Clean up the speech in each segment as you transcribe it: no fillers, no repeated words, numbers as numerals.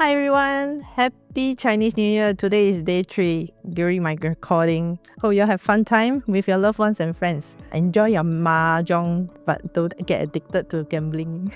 Hi everyone, happy Chinese New Year. Today is day 3 during my recording. Hope you all have fun time with your loved ones and friends. Enjoy your mahjong, but don't get addicted to gambling.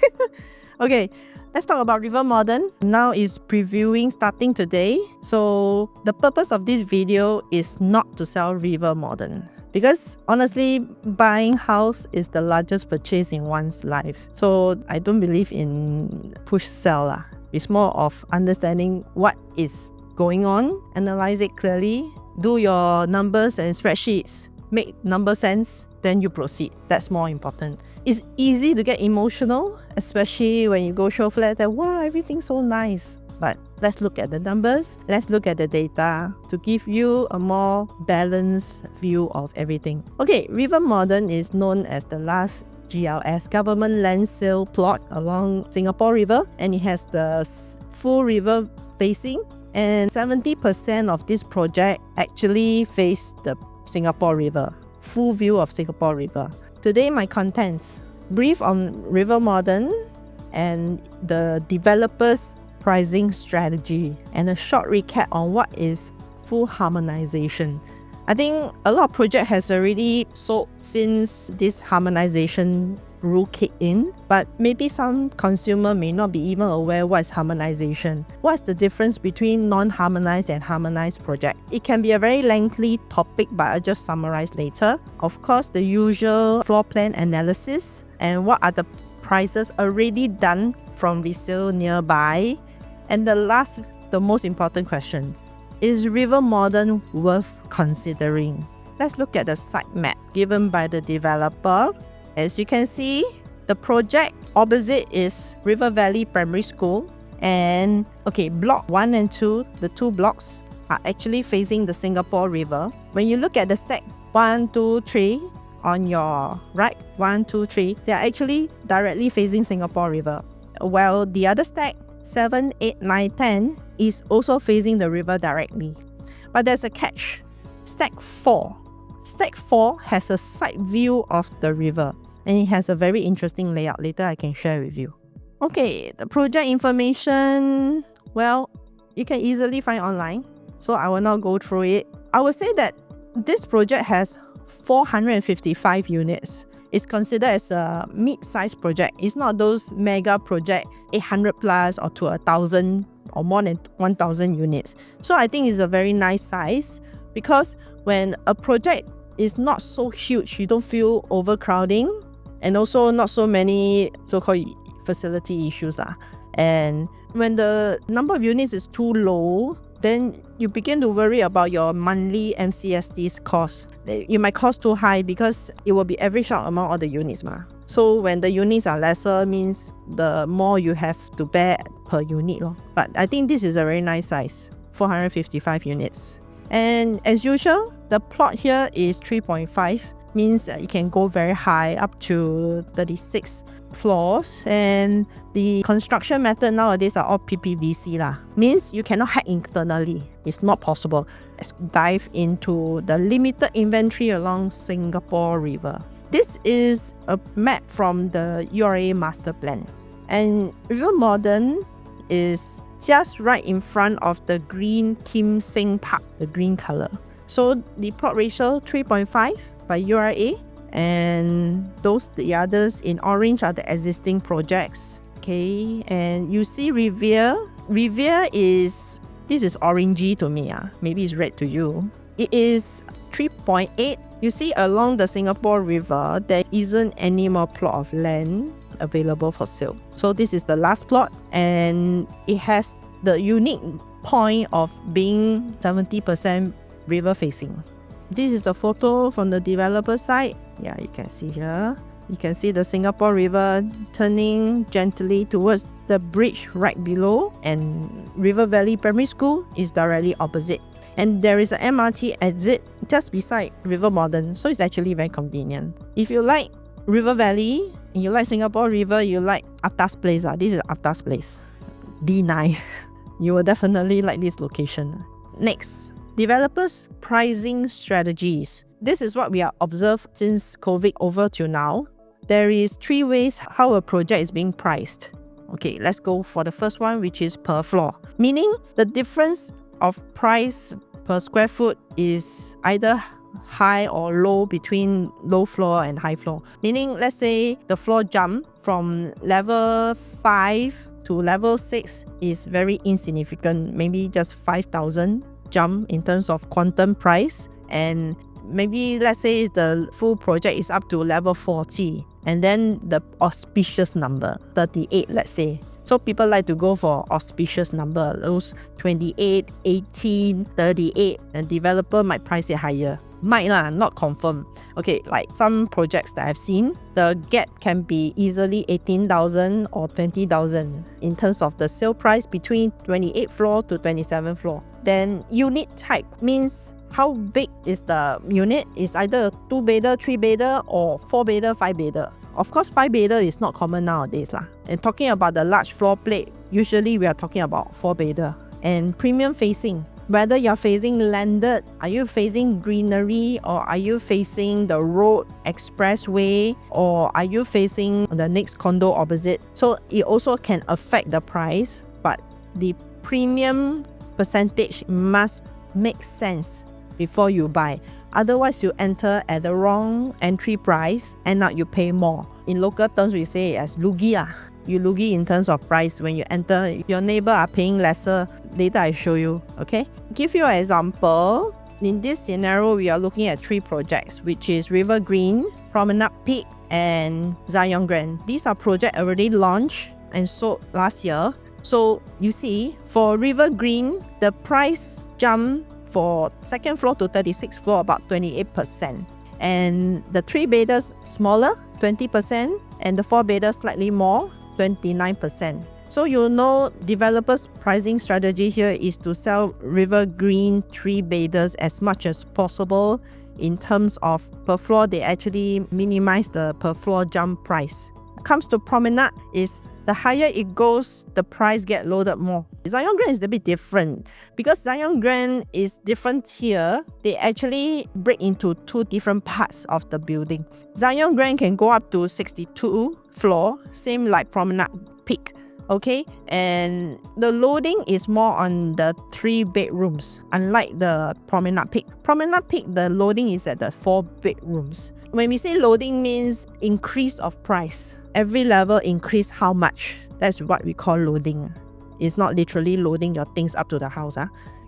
Okay, let's talk about River Modern. Now is previewing starting today. So the purpose of this video is not to sell River Modern. Because honestly, buying house is the largest purchase in one's life. So I don't believe in push sell lah. It's more of understanding what is going on, analyze it clearly, do your numbers and spreadsheets, make number sense, then you proceed. That's more important. It's easy to get emotional, especially when you go show flat that wow, everything's so nice. But let's look at the numbers, let's look at the data to give you a more balanced view of everything. Okay, River Modern is known as the Last GLS government land sale plot along Singapore River, and it has the full river facing, and 70% of this project actually face the Singapore River, full view of Singapore River. Today my contents: brief on River Modern and the developers' pricing strategy, and a short recap on what is full harmonization. I think a lot of project has already sold since this harmonization rule kicked in, but maybe some consumer may not be even aware what is harmonization. What's the difference between non-harmonized and harmonized project? It can be a very lengthy topic, but I'll just summarize later. Of course, the usual floor plan analysis and what are the prices already done from resale nearby. And the last, the most important question: is River Modern worth considering? Let's look at the site map given by the developer. As you can see, the project opposite is River Valley Primary School. And okay, block 1 and 2, the two blocks are actually facing the Singapore River. When you look at the stack 1, 2, 3 on your right, 1, 2, 3, they are actually directly facing Singapore River. While the other stack 7, 8, 9, 10 is also facing the river directly. But there's a catch. Stack 4 has a side view of the river, and it has a very interesting layout. Later I can share with you. Okay, the project information, well, you can easily find online, so I will not go through it. I would say that this project has 455 units. It's considered as a mid-sized project. It's not those mega project, 800 plus or to 1,000 or more than 1,000 units. So I think it's a very nice size, because when a project is not so huge, you don't feel overcrowding, and also not so many so-called facility issues. And when the number of units is too low, then you begin to worry about your monthly MCST's cost. It might cost too high because it will be averaged out among all the units. So when the units are lesser, means the more you have to bear per unit. But I think this is a very nice size, 455 units. And as usual, the plot here is 3.5, means it can go very high, up to 36 floors. And the construction method nowadays are all PPVC means you cannot hack internally. It's not possible. Let's dive into the limited inventory along Singapore River. This is a map from the URA master plan, and River Modern is just right in front of the green Kim Seng Park, the green color. So the plot ratio 3.5 by URA, and the others in orange are the existing projects. Okay, and you see Riviera is, this is orangey to me, maybe it's red to you. It is 3.8. You see, along the Singapore River, there isn't any more plot of land available for sale. So this is the last plot, and it has the unique point of being 70% river facing. This is the photo from the developer side. Yeah, you can see here. You can see the Singapore River turning gently towards the bridge right below, and River Valley Primary School is directly opposite. And there is an MRT exit just beside River Modern, so it's actually very convenient. If you like River Valley, and you like Singapore River, you like Atas Place. This is Atas Place, D9. You will definitely like this location. Next, developers' pricing strategies. This is what we have observed since COVID over till now. There is 3 ways how a project is being priced. Okay, let's go for the first one, which is per floor. Meaning the difference of price per square foot is either high or low between low floor and high floor. Meaning, let's say the floor jump from level 5 to level 6 is very insignificant, maybe just 5,000 jump in terms of quantum price, and maybe let's say the full project is up to level 40, and then the auspicious number 38, let's say. So people like to go for auspicious number, those 28, 18, 38, and developer might price it higher. Might lah, not confirm. Okay, like some projects that I've seen, the gap can be easily 18,000 or 20,000 in terms of the sale price between 28 floor to 27 floor. Then unit type means how big is the unit? Is either a 2-bedder, 3-bedder, or 4-bedder, 5-bedder. Of course, 5-bedder is not common nowadays lah. And talking about the large floor plate, usually we are talking about 4-bedder. And premium facing, whether you're facing landed, are you facing greenery, or are you facing the road, expressway, or are you facing the next condo opposite? So it also can affect the price, but the premium percentage must make sense before you buy. Otherwise, you enter at the wrong entry price and now you pay more. In local terms, we say it as lugi. You lugi in terms of price when you enter. Your neighbor are paying lesser. Later I show you, okay? Give you an example. In this scenario, we are looking at 3 projects, which is River Green, Promenade Peak, and Zion Grand. These are projects already launched and sold last year. So you see, for River Green, the price jumped for 2nd floor to 36th floor about 28%. And the 3-bedders smaller, 20%, and the 4-bedders slightly more, 29%. So you know, developers' pricing strategy here is to sell River Green 3-bedders as much as possible. In terms of per floor, they actually minimize the per floor jump price. When it comes to Promenade, is the higher it goes, the price get loaded more. Zion Grand is a bit different because Zion Grand is different here. They actually break into 2 different parts of the building. Zion Grand can go up to 62 floor, same like Promenade Peak. Okay, and the loading is more on the 3 bedrooms, unlike the Promenade Peak. Promenade Peak, the loading is at the 4 bedrooms. When we say loading, means increase of price. Every level increase how much. That's what we call loading. It's not literally loading your things up to the house.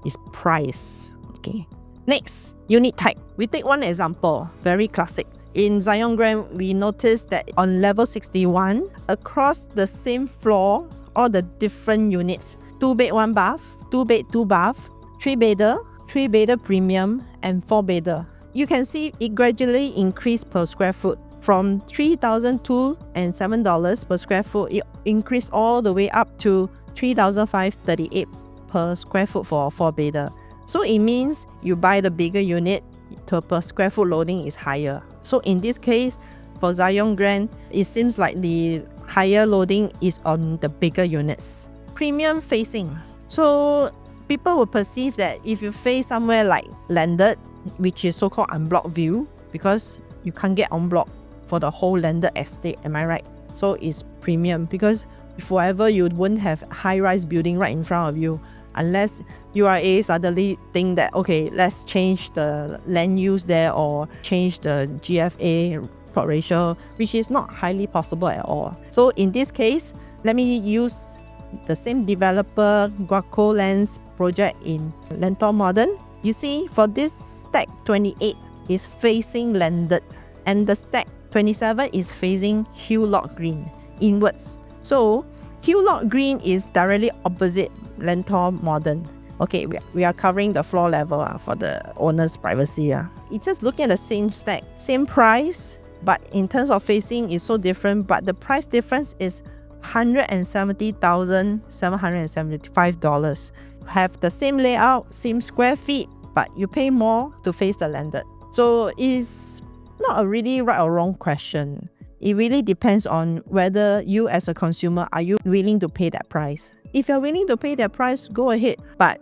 It's price. Okay. Next, unit type. We take one example, very classic. In Zion Grand, we noticed that on level 61, across the same floor, all the different units, 2-bed, 1 bath, 2-bed, 2 bath, 3-bedder, 3-bedder premium, and 4-bedder. You can see it gradually increased per square foot. From $3,002.07 per square foot, it increased all the way up to $3,538 per square foot for a 4-bedder. So it means you buy the bigger unit, the per square foot loading is higher. So in this case, for Zion Grand, it seems like the higher loading is on the bigger units. Premium facing. So people will perceive that if you face somewhere like landed, which is so-called unblocked view, because you can't get en bloc for the whole landed estate, am I right? So it's premium because forever you won't have high-rise building right in front of you unless URA suddenly think that, okay, let's change the land use there or change the GFA plot ratio, which is not highly possible at all. So in this case, let me use the same developer Guaco Lands project in Lentor Modern. You see, for this stack 28 is facing landed and the stack 27 is facing Hewlock Green inwards. So Hewlock Green is directly opposite Lentor Modern. Okay, we are covering the floor level for the owner's privacy. It's just looking at the same stack, same price, but in terms of facing is so different, but the price difference is $170,775. Have the same layout, same square feet, but you pay more to face the landed. So it's not a really right or wrong question. It really depends on whether you as a consumer, are you willing to pay that price? If you're willing to pay that price, go ahead. But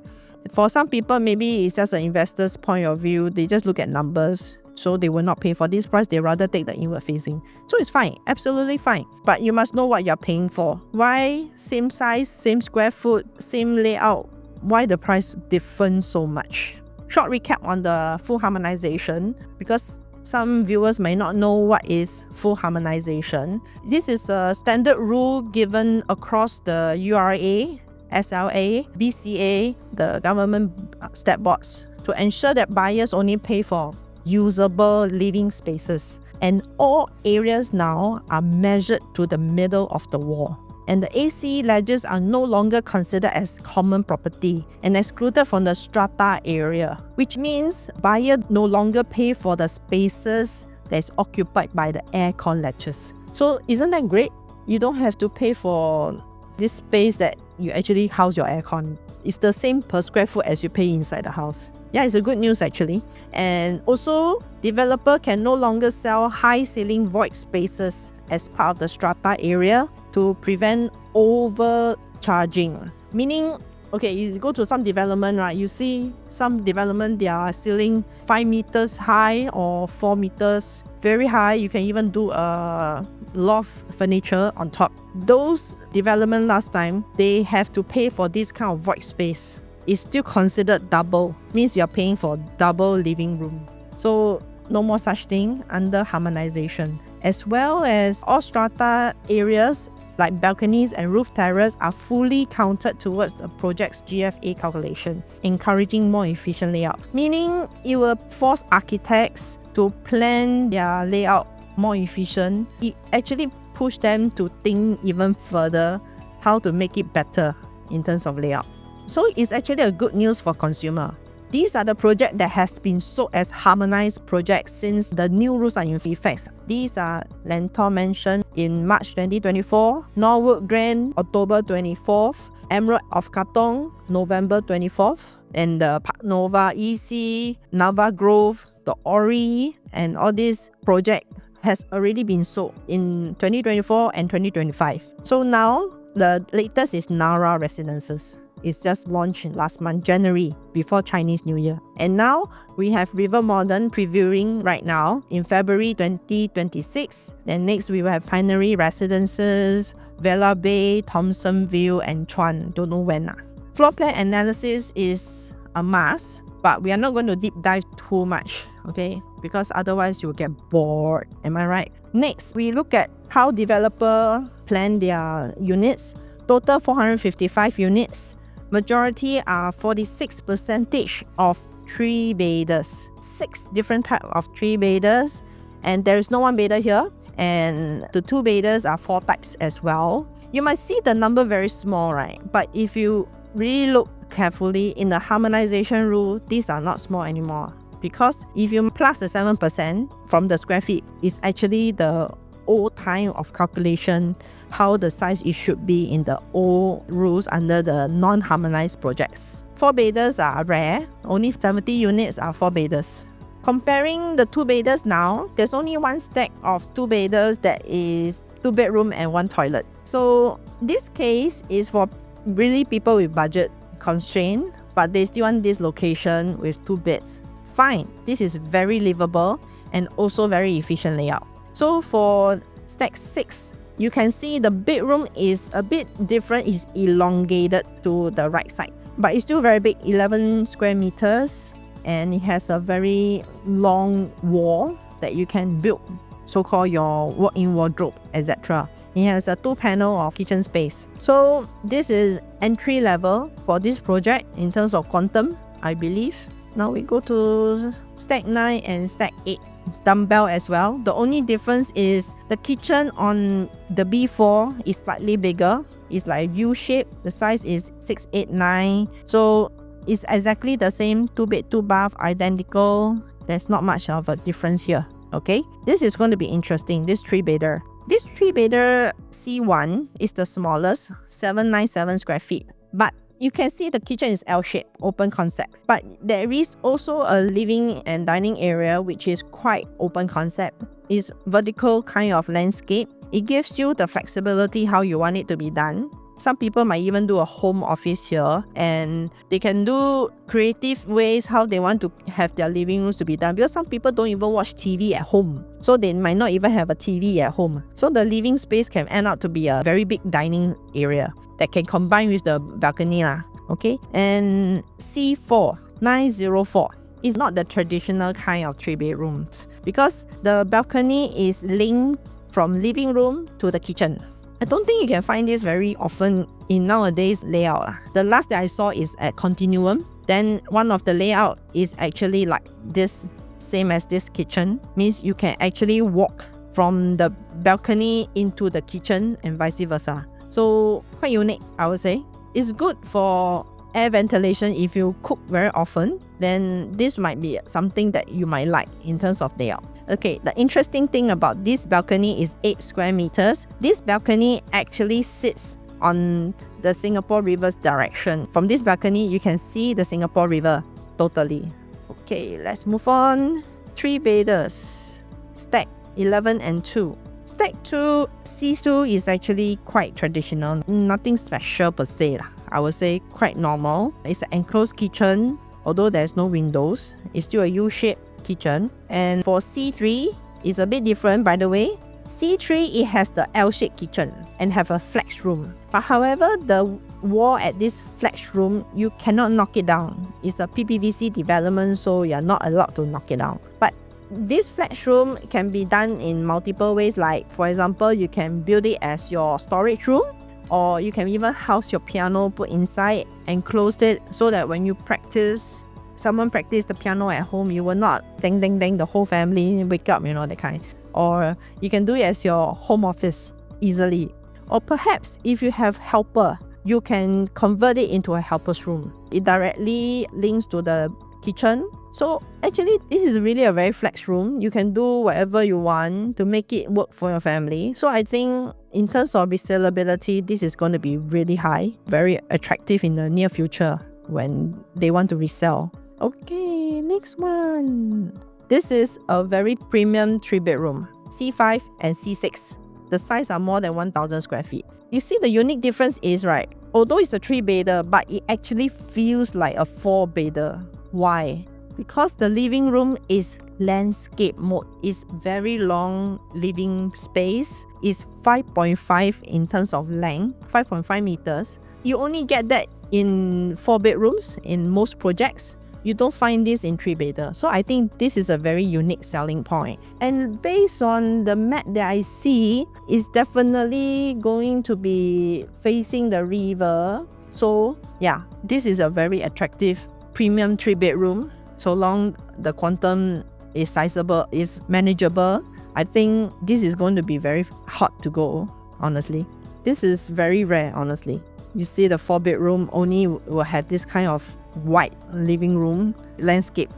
for some people, maybe it's just an investor's point of view. They just look at numbers. so they will not pay for this price. They rather take the inward facing. So it's fine, absolutely fine. But you must know what you're paying for. Why same size, same square foot, same layout? Why the price different so much? Short recap on the full harmonization, because some viewers may not know what is full harmonization. This is a standard rule given across the URA, SLA, BCA, the government stat boards, to ensure that buyers only pay for usable living spaces. And all areas now are measured to the middle of the wall. And the AC ledges are no longer considered as common property and excluded from the strata area, which means buyers no longer pay for the spaces that is occupied by the aircon ledges. So isn't that great? You don't have to pay for this space that you actually house your aircon. It's the same per square foot as you pay inside the house. Yeah, it's a good news actually. And also, developer can no longer sell high ceiling void spaces as part of the strata area to prevent overcharging. Meaning, okay, you go to some development, right? You see some development, they are ceiling 5 meters high or 4 meters very high. You can even do a loft furniture on top. Those development last time, they have to pay for this kind of void space. It's still considered double, means you're paying for double living room. So no more such thing under harmonization. As well as all strata areas like balconies and roof terrace are fully counted towards the project's GFA calculation, encouraging more efficient layout. Meaning it will force architects to plan their layout more efficient. It actually push them to think even further how to make it better in terms of layout. So it's actually a good news for consumer. These are the projects that has been sold as harmonized projects since the new rules are in effect. These are Lentor Mansion in March 2024, Norwood Grand October 24th, Emerald of Katong November 24th, and the Park Nova EC, Nava Grove, the Ori, and all these projects has already been sold in 2024 and 2025. So now the latest is Nara Residences. It's just launched last month, January, before Chinese New Year. And now we have River Modern previewing right now in February 2026. Then next we will have Pinery Residences, Vela Bay, Thompsonville, and Chuan. Don't know when. Floor plan analysis is a must, but we are not going to deep dive too much, okay? Because otherwise you'll get bored. Am I right? Next, we look at how developer plan their units. Total 455 units. Majority are 46% of 3-beders. 6 different types of 3-beders, and there is no 1-bedder here. And the 2-beders are 4 types as well. You might see the number very small, right? But if you really look carefully in the harmonization rule, these are not small anymore. Because if you plus the 7% from the square feet, it's actually the old time of calculation, how the size it should be in the old rules under the non-harmonized projects. 4-beders are rare. Only 70 units are 4-beders. Comparing the 2-beders now, there's only one stack of 2-beders that is 2-bedroom and 1 toilet. So this case is for really people with budget constraint, but they still want this location with 2 beds. Fine, this is very livable and also very efficient layout. So for stack 6, you can see the bedroom is a bit different, it's elongated to the right side. But it's still very big, 11 square meters, and it has a very long wall that you can build, so-called your walk-in wardrobe, etc. It has a 2-panel of kitchen space. So this is entry level for this project in terms of quantum, I believe. Now we go to stack 9 and stack 8. Dumbbell as well. The only difference is the kitchen on the B4 is slightly bigger. It's like U shape. The size is 689. So it's exactly the same 2-bed, 2-bath, identical. There's not much of a difference here. Okay, this is going to be interesting. This 3-bedder. This 3-bedder C1 is the smallest, 797 square feet. But you can see the kitchen is L-shaped, open concept. But there is also a living and dining area which is quite open concept. It's vertical kind of landscape. It gives you the flexibility how you want it to be done. Some people might even do a home office here, and they can do creative ways how they want to have their living rooms to be done, because some people don't even watch TV at home, so they might not even have a TV at home. So the living space can end up to be a very big dining area that can combine with the balcony lah. Okay, and C4 904 is not the traditional kind of 3-bedrooms, because the balcony is linked from living room to the kitchen. I don't think you can find this very often in nowadays layout. The last that I saw is at Continuum. Then one of the layout is actually like this, same as this kitchen. Means you can actually walk from the balcony into the kitchen and vice versa. So quite unique, I would say. It's good for air ventilation. If you cook very often, then this might be something that you might like in terms of layout. Okay, the interesting thing about this balcony is 8 square meters. This balcony actually sits on the Singapore River's direction. From this balcony, you can see the Singapore River totally. Okay, let's move on. 3-bedders. Stack 11 and 2. Stack 2, C2 is actually quite traditional. Nothing special per se. I would say quite normal. It's an enclosed kitchen, although there's no windows. It's still a U-shaped kitchen. And for C3, it's a bit different, by the way. C3, it has the L-shaped kitchen and have a flex room. But however, the wall at this flex room, you cannot knock it down. It's a PPVC development, so you're not allowed to knock it down. But this flex room can be done in multiple ways. Like, for example, you can build it as your storage room, or you can even house your piano, put inside and close it, so that when you practice, someone practice the piano at home, you will not ding ding ding the whole family wake up, that kind. Or you can do it as your home office easily. Or perhaps if you have helper, you can convert it into a helper's room. It directly links to the kitchen. So actually, this is really a very flex room. You can do whatever you want to make it work for your family. So I think in terms of resellability, this is going to be really high, very attractive in the near future when they want to resell. Okay, next one. This is a very premium 3-bedroom, C5 and C6. The size are more than 1,000 square feet. You see the unique difference is, right, although it's a 3-bedder, but it actually feels like a 4-bedder. Why? Because the living room is landscape mode. It's very long living space. It's 5.5 in terms of length, 5.5 meters. You only get that in 4 bedrooms in most projects. You don't find this in 3-bedder. So I think this is a very unique selling point. And based on the map that I see, it's definitely going to be facing the river. So yeah, this is a very attractive premium 3-bedroom. So long the quantum is sizable, is manageable, I think this is going to be very hot to go, honestly. This is very rare, honestly. You see the 4-bedroom only will have this kind of white living room landscape.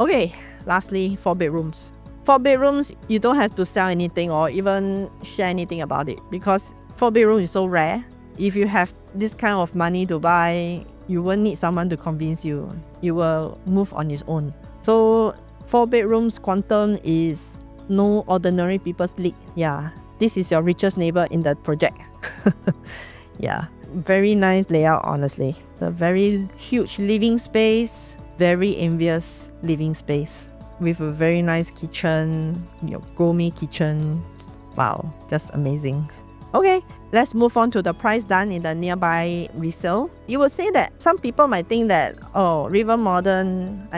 Okay, lastly, 4 bedrooms. 4 bedrooms, you don't have to sell anything or even share anything about it, because 4 bedroom is so rare. If you have this kind of money to buy, you won't need someone to convince you. You will move on its own. So 4 bedrooms quantum is no ordinary people's league. Yeah, this is your richest neighbor in the project. Yeah, very nice layout, honestly. The very huge living space, very envious living space with a very nice kitchen, your gourmet kitchen. Wow, just amazing. Okay, let's move on to the price done in the nearby resale. You will say that some people might think that, oh, River Modern,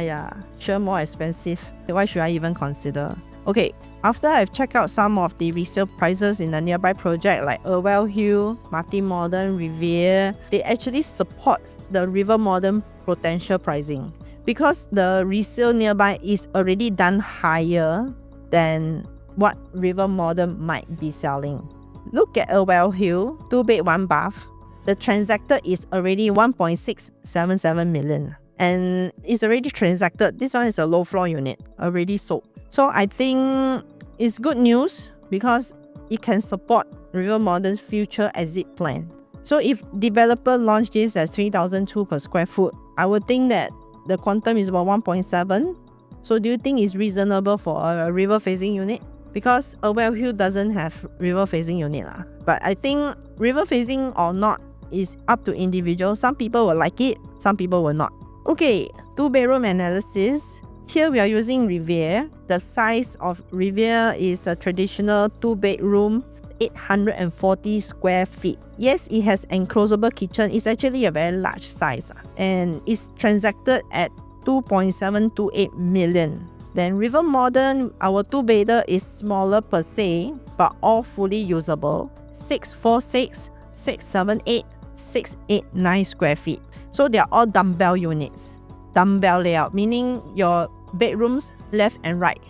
sure more expensive. Why should I even consider? Okay, after I've checked out some of the resale prices in the nearby project like Irwell Hill, Martin Modern, Riviere, they actually support the River Modern potential pricing, because the resale nearby is already done higher than what River Modern might be selling. Look at Irwell Hill, 2-bed, 1-bath. The transacted is already 1.677 million. And it's already transacted. This one is a low floor unit, already sold. So I think it's good news because it can support River Modern's future exit plan. So if developer launch this as 3,002 per square foot, I would think that the quantum is about 1.7. So do you think it's reasonable for a river facing unit? because Hill doesn't have river facing unit. But I think river facing or not is up to individual. Some people will like it, some people will not. Okay, 2-bedroom analysis. Here we are using Riviere. The size of Riviere is a traditional 2-bedroom, 840 square feet. Yes, it has enclosable kitchen. It's actually a very large size and it's transacted at 2.728 million. Then River Modern, our 2-bedder is smaller per se, but all fully usable. 646, 678, 689 square feet. So they are all dumbbell units. Dumbbell layout, meaning your bedrooms left and right,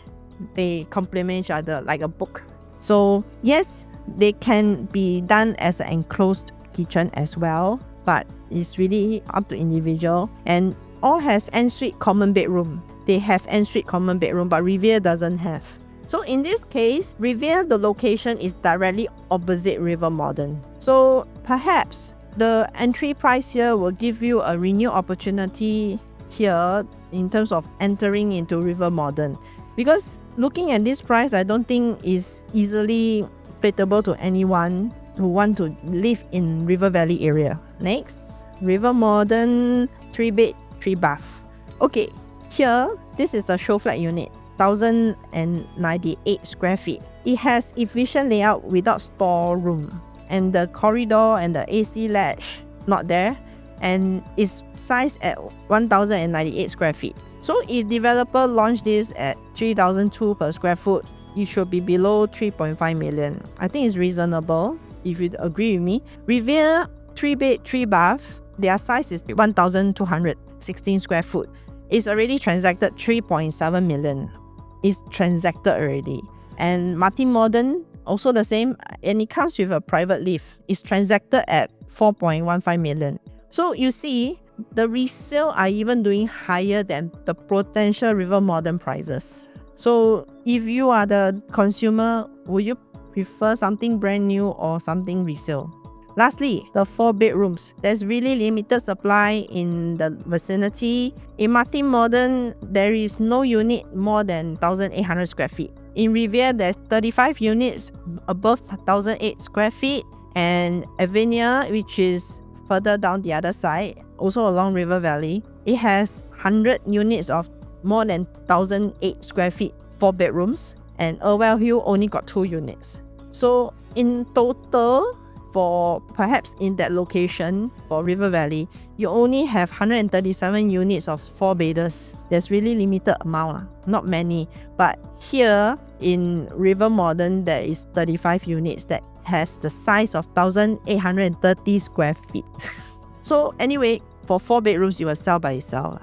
they complement each other like a book. So yes, they can be done as an enclosed kitchen as well, but it's really up to individual. And all has ensuite common bedroom. They have ensuite common bedroom, but Riviere doesn't have. So in this case, Riviere, the location is directly opposite River Modern. So perhaps the entry price here will give you a renewed opportunity here in terms of entering into River Modern. Because looking at this price, I don't think is easily applicable to anyone who want to live in River Valley area. Next, River Modern 3-bed, 3-bath. Okay, here, this is a show flat unit, 1,098 square feet. It has efficient layout without storeroom, and the corridor and the AC latch not there, and is sized at 1,098 square feet. So if developer launch this at 3,002 per square foot, it should be below 3.5 million. I think it's reasonable if you agree with me. Riviere 3-bed, 3-bath, their size is 1,216 square foot. It's already transacted 3.7 million. It's transacted already. And Martin Modern, also the same, and it comes with a private lift. It's transacted at 4.15 million. So you see, the resale are even doing higher than the potential River Modern prices. So if you are the consumer, would you prefer something brand new or something resale? Lastly, the 4 bedrooms. There's really limited supply in the vicinity. In Martin Modern, there is no unit more than 1,800 square feet. In Riviere, there's 35 units above 1,008 square feet. And Avenir, which is further down the other side, also along River Valley, it has 100 units of more than 1,008 square feet, 4 bedrooms. And Hill only got 2 units. So in total, for perhaps in that location for River Valley, you only have 137 units of 4-bedders. There's really limited amount, not many. But here in River Modern, there is 35 units that has the size of 1,830 square feet. So anyway, for 4 bedrooms, you will sell by itself.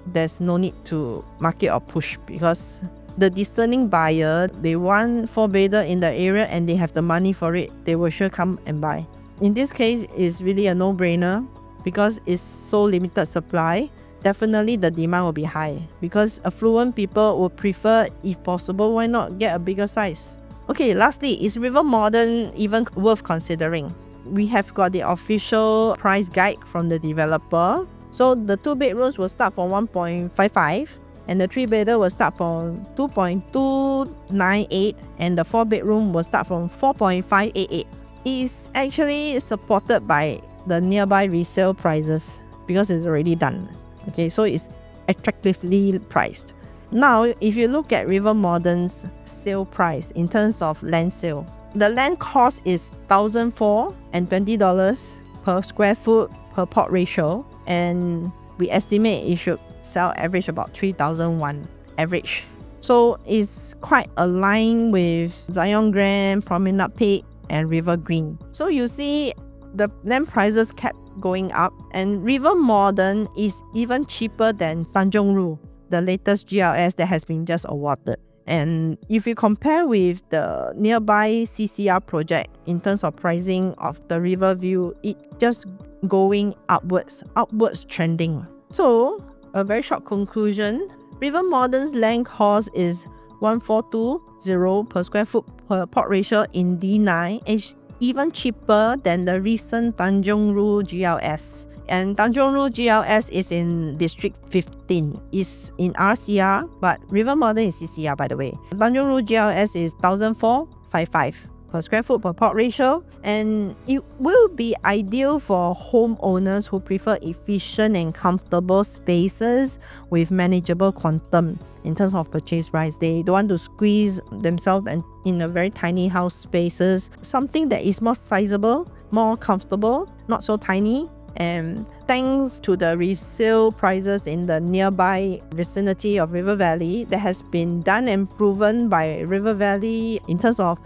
There's no need to market or push, because the discerning buyer, they want 4-bedder in the area and they have the money for it, they will sure come and buy. In this case, it's really a no-brainer because it's so limited supply. Definitely the demand will be high because affluent people will prefer, if possible, why not get a bigger size? Okay, lastly, is River Modern even worth considering? We have got the official price guide from the developer. So the 2 bedrooms will start from 1.55 and the 3-bedder will start from 2.298 and the 4-bedroom will start from 4.588. It's actually supported by the nearby resale prices because it's already done. Okay, so it's attractively priced. Now, if you look at River Modern's sale price in terms of land sale, the land cost is $1,420 per square foot per plot ratio, and we estimate it should sell average about 3,001 average. So it's quite aligned with Zion Grand, Promenade Peak, and River Green. So you see the land prices kept going up, and River Modern is even cheaper than Tanjong Ru, the latest GLS that has been just awarded. And if you compare with the nearby CCR project in terms of pricing of the Riverview, it just going upwards trending. So a very short conclusion, River Modern's land cost is 1,420 per square foot per plot ratio in D9, is even cheaper than the recent Tanjong Ru GLS. And Tanjong Rhu GLS is in District 15. It's in RCR, but River Modern is CCR, by the way. Tanjong Rhu GLS is 1,455 per square foot per plot ratio, and it will be ideal for homeowners who prefer efficient and comfortable spaces with manageable quantum in terms of purchase price. They don't want to squeeze themselves in a very tiny house spaces. Something that is more sizable, more comfortable, not so tiny. And thanks to the resale prices in the nearby vicinity of River Valley that has been done and proven by River Valley in terms of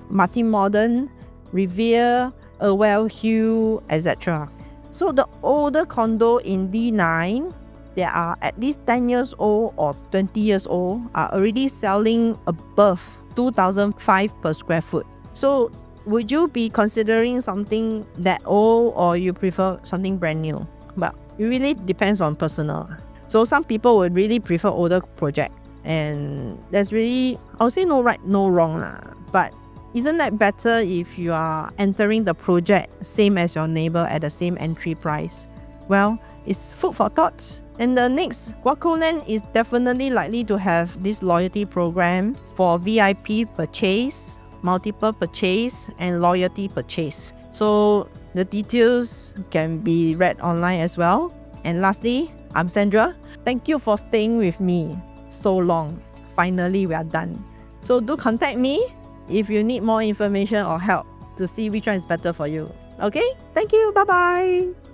Martin Modern, Revere, Irwell Hill, etc. So the older condo in D9 that are at least 10 years old or 20 years old are already selling above 2,005 per square foot. So would you be considering something that old, or you prefer something brand new? But it really depends on personal. So some people would really prefer older project, and there's really, I would say no right, no wrong lah. But isn't that better if you are entering the project same as your neighbor at the same entry price? Well, it's food for thought. And the next, Guacoland is definitely likely to have this loyalty program for VIP purchase, multiple purchase, and loyalty purchase. So the details can be read online as well. And lastly, I'm Sandra. Thank you for staying with me so long. Finally, we are done. So do contact me if you need more information or help to see which one is better for you. Okay? Thank you. Bye-bye.